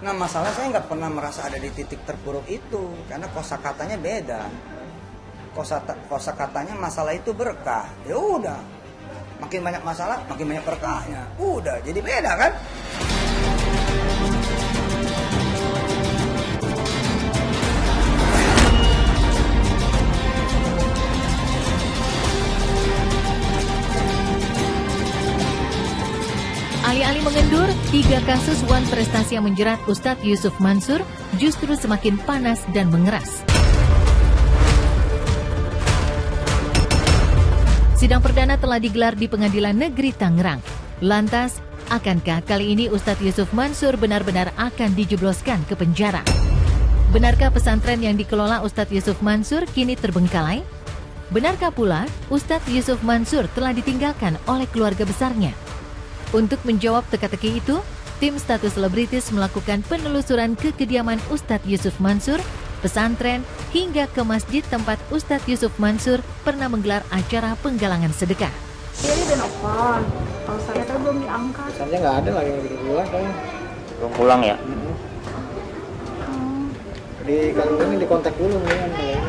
Nah masalah saya nggak pernah merasa ada di titik terpuruk itu karena kosakatanya beda. Kosakatanya masalah itu berkah. Ya udah, makin banyak masalah, makin banyak berkahnya. Udah, jadi beda kan? Alih-alih mengendur, 3 kasus wan prestasi yang menjerat Ustadz Yusuf Mansur justru semakin panas dan mengeras. Sidang perdana telah digelar di Pengadilan Negeri Tangerang. Lantas, akankah kali ini Ustadz Yusuf Mansur benar-benar akan dijebloskan ke penjara? Benarkah pesantren yang dikelola Ustadz Yusuf Mansur kini terbengkalai? Benarkah pula Ustadz Yusuf Mansur telah ditinggalkan oleh keluarga besarnya? Untuk menjawab teka-teki itu, tim status selebritis melakukan penelusuran ke kediaman Ustadz Yusuf Mansur, pesantren, hingga ke masjid tempat Ustadz Yusuf Mansur pernah menggelar acara penggalangan sedekah. Ini udah nelfon, kalau saya tuh belum diangkat. Biasanya nggak ada lagi yang pulang kayaknya. Belum pulang ya? Di kalau ini dikontak dulu mendingan kayaknya.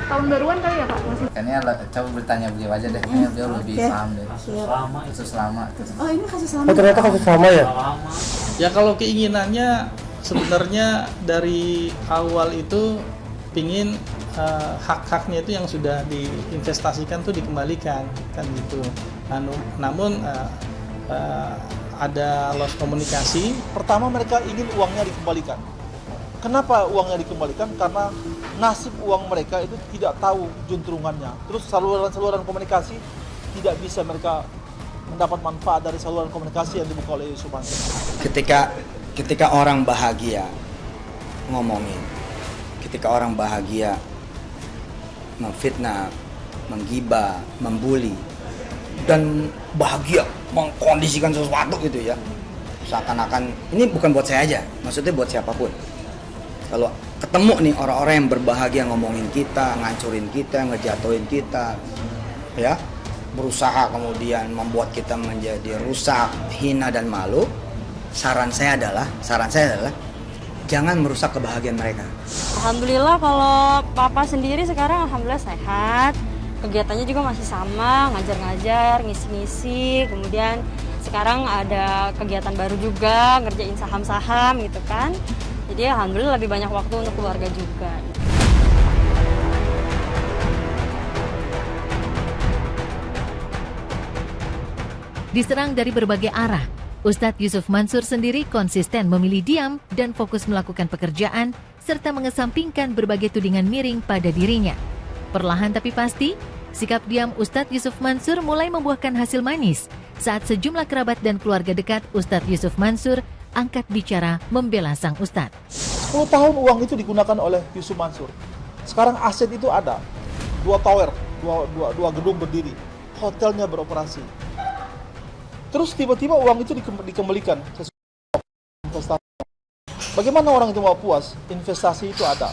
Tahun baruan kali ya Pak? Masih. Kayaknya coba bertanya beliau aja deh, kayaknya beliau lebih paham deh. Kasus lama. Oh ini kasus lama. Oh ternyata kasus sama ya? Ya kalau keinginannya sebenarnya dari awal itu pingin hak-haknya itu yang sudah diinvestasikan tuh dikembalikan kan gitu. Namun ada loss komunikasi. Pertama mereka ingin uangnya dikembalikan. Kenapa uangnya dikembalikan? Karena nasib uang mereka itu tidak tahu juntrungannya. Terus saluran-saluran komunikasi tidak bisa mereka mendapat manfaat dari saluran komunikasi yang dibuka oleh Yusuf Mansur. Ketika orang bahagia ngomongin, ketika orang bahagia memfitnah, menggibah, membuli, dan bahagia mengkondisikan sesuatu gitu ya, seakan-akan ini bukan buat saya aja, maksudnya buat siapapun. Kalau ketemu nih orang-orang yang berbahagia ngomongin kita, ngancurin kita, ngejatuhin kita, ya, berusaha kemudian membuat kita menjadi rusak, hina dan malu. Saran saya adalah jangan merusak kebahagiaan mereka. Alhamdulillah kalau Papa sendiri sekarang alhamdulillah sehat. Kegiatannya juga masih sama, ngajar-ngajar, ngisi-ngisi. Kemudian sekarang ada kegiatan baru juga, ngerjain saham-saham gitu kan. Jadi alhamdulillah lebih banyak waktu untuk keluarga juga. Diserang dari berbagai arah, Ustadz Yusuf Mansur sendiri konsisten memilih diam dan fokus melakukan pekerjaan serta mengesampingkan berbagai tudingan miring pada dirinya. Perlahan tapi pasti, sikap diam Ustadz Yusuf Mansur mulai membuahkan hasil manis saat sejumlah kerabat dan keluarga dekat Ustadz Yusuf Mansur angkat bicara membela sang Ustadz. 10 tahun uang itu digunakan oleh Yusuf Mansur. Sekarang aset itu ada. 2 tower, 2 gedung berdiri. Hotelnya beroperasi. Terus tiba-tiba uang itu dikembalikan ke investasi. Bagaimana orang itu mau puas? Investasi itu ada,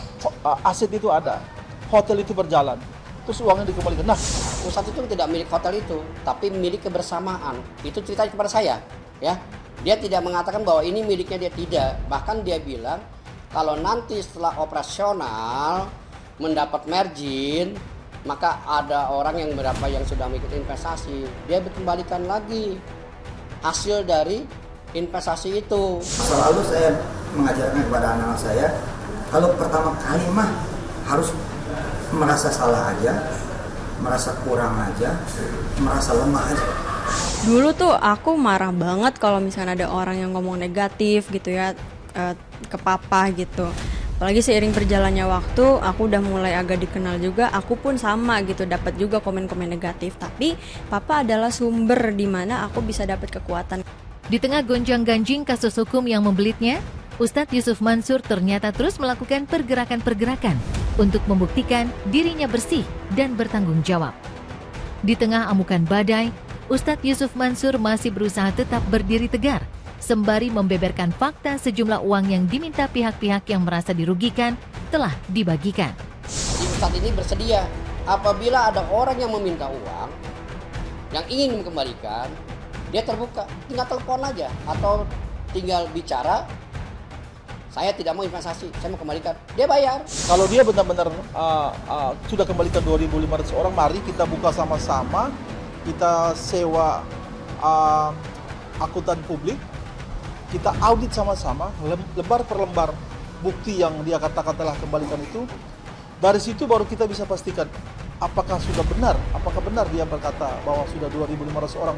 aset itu ada, hotel itu berjalan. Terus uangnya dikembalikan. Nah, Ustadz itu tidak milik hotel itu, tapi milik kebersamaan. Itu ceritanya kepada saya, ya. Dia tidak mengatakan bahwa ini miliknya, dia tidak. Bahkan dia bilang kalau nanti setelah operasional mendapat margin, maka ada orang yang berapa yang sudah mengikuti investasi, dia kembalikan lagi hasil dari investasi itu. Selalu saya mengajarkan kepada anak-anak saya, kalau pertama kali mah harus merasa salah aja, merasa kurang aja, merasa lemah aja. Dulu tuh aku marah banget kalau misalnya ada orang yang ngomong negatif gitu ya ke Papa gitu. Apalagi seiring berjalannya waktu, aku udah mulai agak dikenal juga, aku pun sama gitu, dapat juga komen-komen negatif. Tapi Papa adalah sumber di mana aku bisa dapat kekuatan. Di tengah gonjang-ganjing kasus hukum yang membelitnya, Ustadz Yusuf Mansur ternyata terus melakukan pergerakan-pergerakan untuk membuktikan dirinya bersih dan bertanggung jawab. Di tengah amukan badai, Ustadz Yusuf Mansur masih berusaha tetap berdiri tegar, sembari membeberkan fakta sejumlah uang yang diminta pihak-pihak yang merasa dirugikan telah dibagikan. Ustadz ini bersedia apabila ada orang yang meminta uang, yang ingin mengembalikan, dia terbuka, tinggal telepon aja atau tinggal bicara Saya tidak mau investasi, saya mau kembalikan. Dia bayar. Kalau dia benar-benar sudah kembalikan 2.500 orang, mari kita buka sama-sama, kita sewa akuntan publik, kita audit sama-sama, lembar per lembar bukti yang dia katakan telah kembalikan itu. Dari situ baru kita bisa pastikan apakah benar dia berkata bahwa sudah 2.500 orang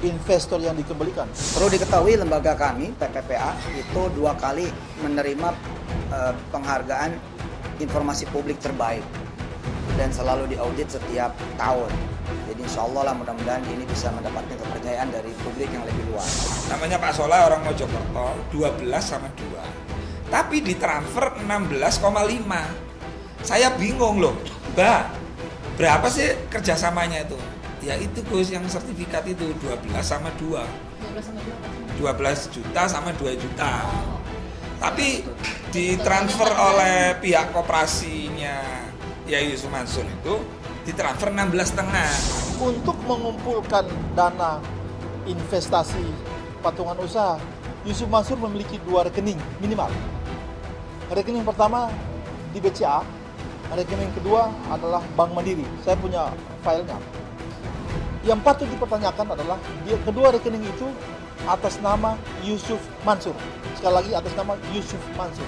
investor yang dikembalikan. Perlu diketahui lembaga kami, PPPA, itu 2 kali menerima penghargaan informasi publik terbaik dan selalu diaudit setiap tahun. Jadi insya Allah lah mudah-mudahan ini bisa mendapatkan kepercayaan dari publik yang lebih luas. Namanya Pak Solah orang Mojokerto, 12 sama 2. Tapi ditransfer 16,5. Saya bingung loh, Mbak, berapa sih kerjasamanya itu? Ya itu Gus yang sertifikat itu 12 sama 2. 12 juta sama 2 juta. Tapi ditransfer oleh pihak koperasinya Yai Yusuf Mansur itu ditransfer 16,5. Untuk mengumpulkan dana investasi patungan usaha, Yusuf Mansur memiliki 2 rekening minimal. Rekening pertama di BCA, rekening kedua adalah Bank Mandiri. Saya punya filenya. Yang patut dipertanyakan adalah kedua rekening itu atas nama Yusuf Mansur. Sekali lagi atas nama Yusuf Mansur.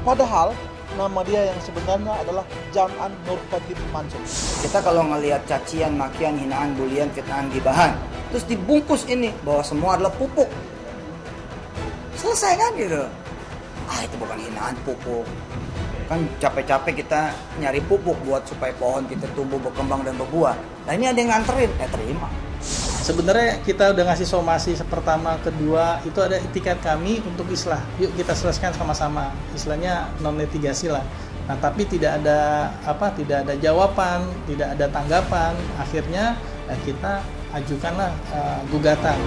Padahal nama dia yang sebenarnya adalah Jam'an Nur Khatib Mansur. Kita kalau ngelihat cacian, makian, hinaan, bulian, fitnaan, gibahan, terus dibungkus ini bahwa semua adalah pupuk. Selesai kan gitu. Itu bukan hinaan, pupuk. Kan capek-capek kita nyari pupuk buat supaya pohon kita tumbuh, berkembang dan berbuah. Nah ini ada yang nganterin, terima. Sebenarnya kita udah ngasih somasi pertama, kedua, itu ada itikat kami untuk islah. Yuk kita selesaikan sama-sama. Istilahnya non litigasi lah. Nah, tapi tidak ada jawaban, tidak ada tanggapan. Akhirnya kita ajukanlah gugatan.